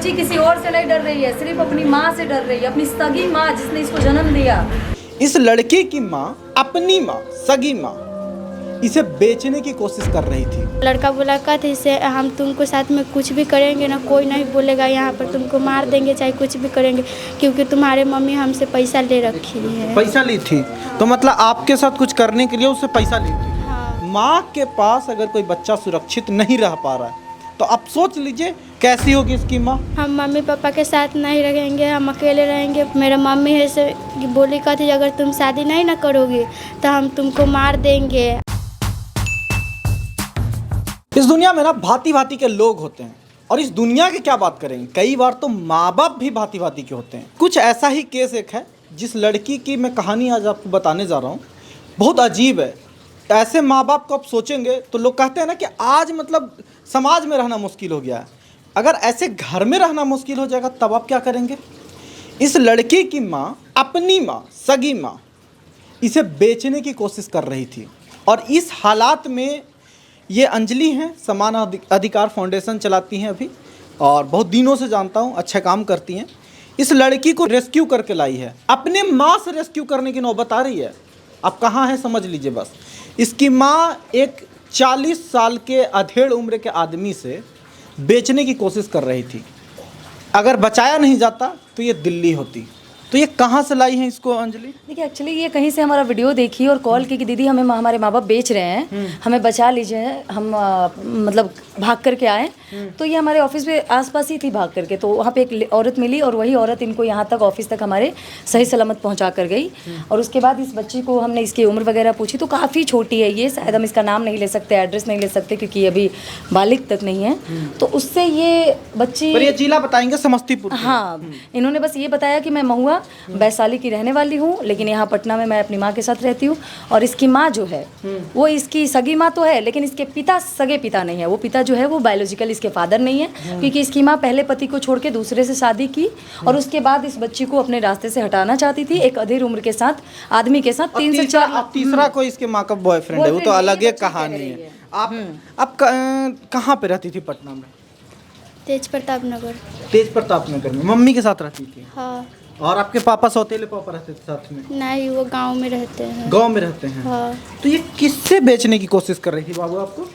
बच्ची किसी और से नहीं डर रही है, सिर्फ अपनी माँ से डर रही है, अपनी सगी माँ जिसने इसको जन्म दिया। इस लड़के की माँ अपनी माँ, सगी माँ, इसे बेचने की कोशिश कर रही थी। लड़का बोला कहते इसे हम तुमको साथ में कुछ भी करेंगे ना, कोई नहीं बोलेगा, यहाँ पर तुमको मार देंगे चाहे कुछ भी करेंगे, क्योंकि तुम्हारे मम्मी हमसे पैसा ले रखी है। पैसा ली थी? तो मतलब आपके साथ कुछ करने के लिए उससे पैसा ली थी? हाँ। माँ के पास अगर कोई बच्चा सुरक्षित नहीं रह पा रहा है तो आप सोच लीजिए कैसी होगी इसकी माँ। हम मम्मी पापा के साथ नहीं रहेंगे, हम अकेले रहेंगे। मेरा मम्मी है से बोली कहती अगर तुम शादी नहीं ना करोगी तो हम तुमको मार देंगे। इस दुनिया में ना भांति भांति के लोग होते हैं, और इस दुनिया की क्या बात करेंगे, कई बार तो माँ बाप भी भांति भांति के होते हैं। कुछ ऐसा ही केस एक है जिस लड़की की मैं कहानी आज आपको बताने जा रहा हूँ। बहुत अजीब है। ऐसे माँ बाप को आप सोचेंगे तो लोग कहते हैं ना कि आज मतलब समाज में रहना मुश्किल हो गया है। अगर ऐसे घर में रहना मुश्किल हो जाएगा तब आप क्या करेंगे? इस लड़की की माँ अपनी माँ, सगी माँ, इसे बेचने की कोशिश कर रही थी। और इस हालात में ये अंजलि हैं, समान अधिकार फाउंडेशन चलाती हैं अभी, और बहुत दिनों से जानता हूँ, अच्छा काम करती हैं। इस लड़की को रेस्क्यू करके लाई है, अपने माँ से रेस्क्यू करने की नौबत आ रही है। अब कहाँ है समझ लीजिए बस। इसकी माँ एक 40 साल के अधेड़ उम्र के आदमी से बेचने की कोशिश कर रही थी। अगर बचाया नहीं जाता तो ये दिल्ली होती। तो ये कहाँ से लाई हैं इसको अंजलि? देखिए एक्चुअली ये कहीं से हमारा वीडियो देखी और कॉल की कि दीदी हमें हमारे माँ बाप बेच रहे हैं, हमें बचा लीजिए, हम मतलब भाग करके आए। तो ये हमारे ऑफिस पे आसपास ही थी भाग करके, तो वहाँ पे एक औरत मिली और वही औरत इनको यहाँ तक ऑफिस तक हमारे सही सलामत पहुँचा कर गई। और उसके बाद इस बच्ची को हमने इसकी उम्र वगैरह पूछी तो काफ़ी छोटी है ये, शायद हम इसका नाम नहीं ले सकते, एड्रेस नहीं ले सकते क्योंकि अभी बालिग तक नहीं है। तो उससे ये बच्ची, पर ये जिला बताएंगे समस्तीपुर। हाँ, इन्होंने बस ये बताया कि मैं महुआ वैशाली की रहने वाली हूँ, लेकिन यहाँ पटना में मैं अपनी माँ के साथ रहती हूँ। और इसकी माँ जो है वो इसकी सगी माँ तो है, लेकिन इसके पिता सगे पिता नहीं है। वो पिता जो है वो बायोलॉजिकल इसके फादर नहीं है, क्योंकि इसकी माँ पहले पति को छोड़ के दूसरे से शादी की और उसके बाद इस बच्ची को अपने रास्ते से हटाना चाहती थी एक अधेड़ उम्र के साथ आदमी के साथ। 3 से 4 तीसरा कोई इसके माँ का बॉयफ्रेंड है, वो तो अलग एक कहानी है। आप कहाँ पे रहती थी पटना में? तेज प्रताप नगर। तेज प्रताप नगर में मम्मी के साथ रहती थी? हाँ। और आपके पापा सौतेले पापा रहते थे साथ में? नहीं, वो गांव में रहते हैं। गांव में रहते हैं? हाँ। तो ये किससे बेचने की कोशिश कर रही थी बाबू आपको?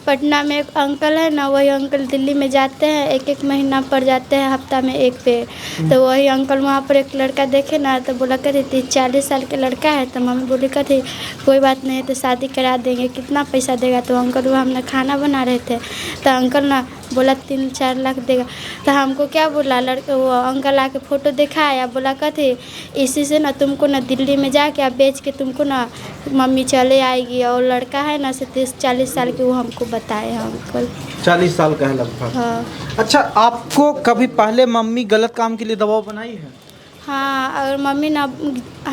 पटना में एक अंकल है ना, वही अंकल दिल्ली में जाते हैं, एक महीना पर जाते हैं, हफ्ता में एक पे। तो वही अंकल वहाँ पर एक लड़का देखे ना, तो बोला कहते 30-40 साल के लड़का है। तो मम्मी बोली कहते कोई बात नहीं है तो शादी करा देंगे, कितना पैसा देगा? तो अंकल वो हमने खाना बना रहे थे, तो अंकल ना बोला 3-4 लाख देगा। तो हमको क्या बोला, लड़का वो अंकल आके फ़ोटो दिखाया, बोला कहते इसी से ना तुमको ना दिल्ली में जाके आप बेच के तुमको ना मम्मी चले आएगी। और लड़का है ना से 30-40 साल के, वो हमको बताए हैं अंकल। 40 साल का है लगभग। हाँ। अच्छा, आपको कभी पहले मम्मी गलत काम के लिए दबाव बनाई है? हाँ, और मम्मी ना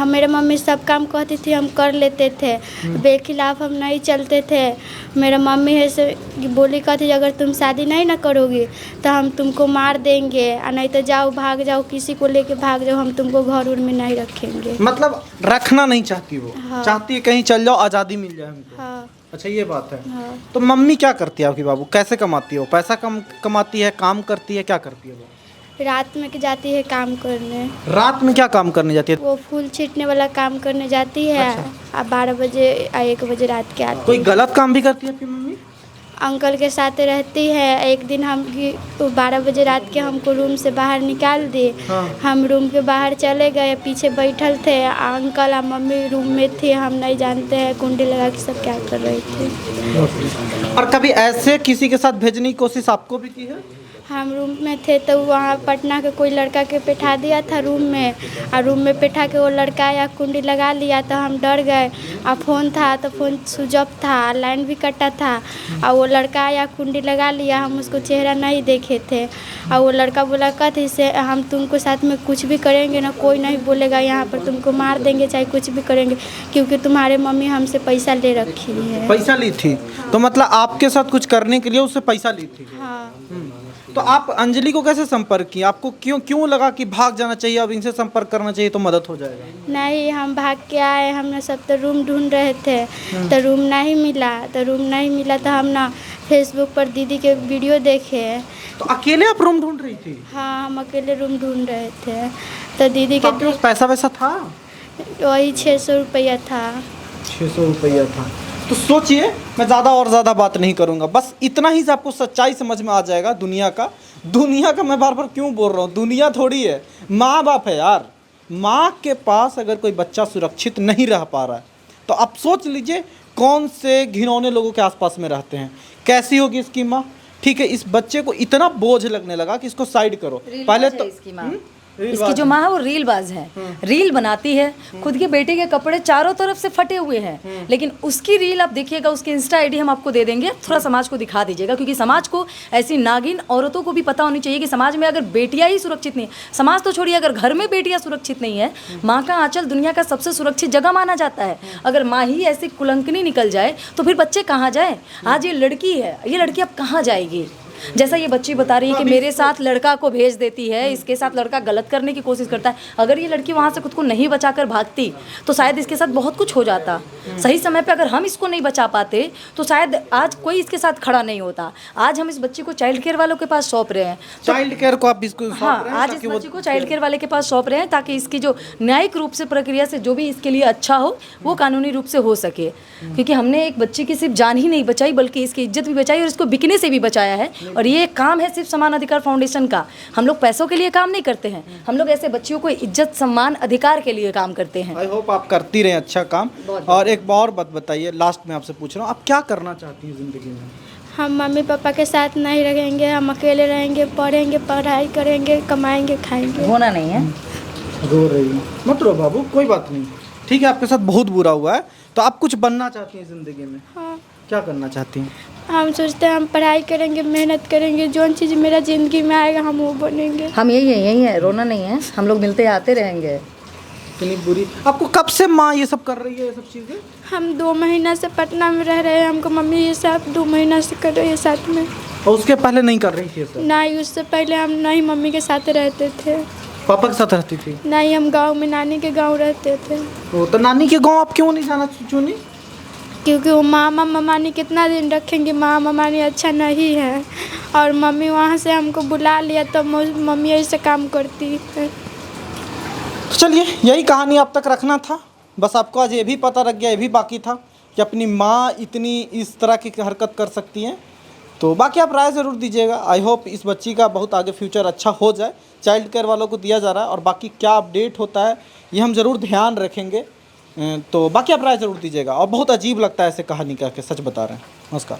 मेरे मम्मी सब काम कहती थी, हम कर लेते थे, बेखिलाफ हम नहीं चलते थे। मेरा मम्मी है से बोली कहती अगर तुम शादी नहीं ना करोगी तो हम तुमको मार देंगे, और नहीं तो जाओ भाग जाओ, किसी को लेके भाग जाओ, हम तुमको घर उर में नहीं रखेंगे। मतलब रखना नहीं चाहती वो? हाँ। चाहती है कहीं चल जाओ, आज़ादी मिल जाए हमको। हाँ। अच्छा, ये बात है। हाँ। तो मम्मी क्या करती है आपकी बाबू? कैसे कमाती है वो? पैसा कमाती है, काम करती है, क्या करती है वो? रात में जाती है काम करने। रात में क्या काम करने जाती है? वो फूल छीटने वाला काम करने जाती है। अच्छा। अब 12 बजे 1 बजे रात के आती कोई है। गलत काम भी करती है आपकी मम्मी? अंकल के साथ रहती है। एक दिन हम 12 बजे रात के हमको रूम से बाहर निकाल दी। हाँ। हम रूम के बाहर चले गए, पीछे बैठल थे अंकल और मम्मी रूम में थे, हम नहीं जानते हैं कुंडी लगा के सब क्या कर रही थी। और कभी ऐसे किसी के साथ भेजने की कोशिश आपको भी की है? हम रूम में थे तो वहाँ पटना के कोई लड़का के बैठा दिया था रूम में, और रूम में बैठा के वो लड़का या कुंडी लगा लिया तो हम डर गए। और फ़ोन था तो फ़ोन स्विच ऑफ था, लाइन भी कटा था, और वो लड़का या कुंडी लगा लिया, हम उसको चेहरा नहीं देखे थे। और वो लड़का बोला कहते इसे हम तुमको साथ में कुछ भी करेंगे ना, कोई नहीं बोलेगा, यहाँ पर तुमको मार देंगे चाहे कुछ भी करेंगे, क्योंकि तुम्हारे मम्मी हमसे पैसा ले रखी है। पैसा ली थी? तो मतलब आपके साथ कुछ करने के लिए उससे पैसा ली थी? हाँ। तो आप अंजलि को कैसे संपर्क किए? आपको क्यों लगा कि भाग जाना चाहिए, अब इनसे संपर्क करना चाहिए तो मदद हो जाएगा? नहीं, हम भाग के आए, हमने सब तो रूम ढूंढ रहे थे तो रूम नहीं मिला तो हम ना फेसबुक पर दीदी के वीडियो देखे। तो अकेले आप रूम ढूंढ रही थी? हाँ, हम अकेले रूम ढूंढ रहे थे तो दीदी तो आपके पास पैसा वैसा था? वही 600 रुपया था। 600 रुपया था। तो सोचिए, मैं ज़्यादा बात नहीं करूँगा, बस इतना ही से आपको सच्चाई समझ में आ जाएगा दुनिया का। मैं बार बार क्यों बोल रहा हूँ, दुनिया थोड़ी है, माँ बाप है यार। माँ के पास अगर कोई बच्चा सुरक्षित नहीं रह पा रहा है तो आप सोच लीजिए कौन से घिनौने लोगों के आसपास में रहते हैं, कैसी होगी इसकी माँ। ठीक है, इस बच्चे को इतना बोझ लगने लगा कि इसको साइड करो। पहले तो इसकी जो माँ है वो रील बाज है, रील बनाती है, खुद के बेटे के कपड़े चारों तरफ से फटे हुए हैं, लेकिन उसकी रील आप देखिएगा, उसकी इंस्टा आईडी हम आपको दे देंगे, थोड़ा समाज को दिखा दीजिएगा, क्योंकि समाज को ऐसी नागिन औरतों को भी पता होनी चाहिए कि समाज में अगर बेटियां ही सुरक्षित नहीं, समाज तो छोड़िए, अगर घर में बेटियां सुरक्षित नहीं है, माँ का आंचल दुनिया का सबसे सुरक्षित जगह माना जाता है। अगर माँ ही ऐसी कुलंकनी निकल जाए तो फिर बच्चे कहाँ जाए? आज ये लड़की है, ये लड़की अब कहाँ जाएगी? जैसा ये बच्ची बता रही है कि मेरे साथ लड़का को भेज देती है, इसके साथ लड़का गलत करने की कोशिश करता है। अगर ये लड़की वहाँ से खुद को नहीं बचाकर भागती तो शायद इसके साथ बहुत कुछ हो जाता। सही समय पे अगर हम इसको नहीं बचा पाते तो शायद आज कोई इसके साथ खड़ा नहीं होता। आज हम इस बच्ची को चाइल्ड केयर वालों के पास सौंप रहे हैं। चाइल्ड केयर को आप इसको हाँ, आज इस बच्ची को चाइल्ड केयर वाले के पास सौंप रहे हैं ताकि इसकी जो न्यायिक रूप से प्रक्रिया से जो भी इसके लिए अच्छा हो वो कानूनी रूप से हो सके, क्योंकि हमने एक बच्ची की सिर्फ जान ही नहीं बचाई बल्कि इसकी इज्जत भी बचाई और इसको बिकने से भी बचाया है। और ये काम है सिर्फ समान अधिकार फाउंडेशन का। हम लोग पैसों के लिए काम नहीं करते हैं, हम लोग ऐसे बच्चियों को इज्जत सम्मान अधिकार के लिए काम करते हैं। आई होप आप करती रहें अच्छा काम। और एक और बात बताइए, लास्ट में आपसे पूछ रहा हूँ, आप क्या करना चाहती हैं ज़िंदगी में? हम मम्मी पापा के साथ नहीं रहेंगे, हम अकेले रहेंगे, पढ़ेंगे, पढ़ाई करेंगे, कमाएंगे, खाएंगे। होना नहीं है। रो रही हूँ, मत रो बाबू, कोई बात नहीं। ठीक है, आपके साथ बहुत बुरा हुआ है, तो आप कुछ बनना चाहती हैं ज़िंदगी में? हाँ, क्या करना चाहती हैं? हम सोचते हैं हम पढ़ाई करेंगे, मेहनत करेंगे, जो चीज़ मेरा ज़िंदगी में आएगा हम वो बनेंगे। हम यही है, रोना नहीं है, हम लोग मिलते आते रहेंगे। इतनी बुरी आपको कब से माँ ये सब कर रही है, ये सब चीज़ें? हम 2 महीना से पटना में रह रहे हैं, हमको मम्मी ये सब 2 महीना से कर रही है साथ में। और उसके पहले नहीं कर रही थी ये सब? नहीं, उससे पहले हम नहीं मम्मी के साथ रहते थे। पापा के साथ रहती थी? नहीं, हम गांव में नानी के गांव रहते थे। ओ, तो नानी के गांव आप क्यों नहीं जाना चुनी? क्योंकि वो मामा ममानी कितना दिन रखेंगे, मामा ममानी अच्छा नहीं है, और मम्मी वहाँ से हमको बुला लिया तो मम्मी ऐसे काम करती है। तो चलिए, यही कहानी अब तक रखना था, बस आपको आज ये भी पता लग गया, ये भी बाकी था कि अपनी माँ इतनी इस तरह की हरकत कर सकती हैं। तो बाकी आप राय ज़रूर दीजिएगा। आई होप इस बच्ची का बहुत आगे फ्यूचर अच्छा हो जाए, चाइल्ड केयर वालों को दिया जा रहा है, और बाकी क्या अपडेट होता है ये हम ज़रूर ध्यान रखेंगे। तो बाकी आप राय ज़रूर दीजिएगा। और बहुत अजीब लगता है ऐसे कहानी करके, सच बता रहे हैं। नमस्कार।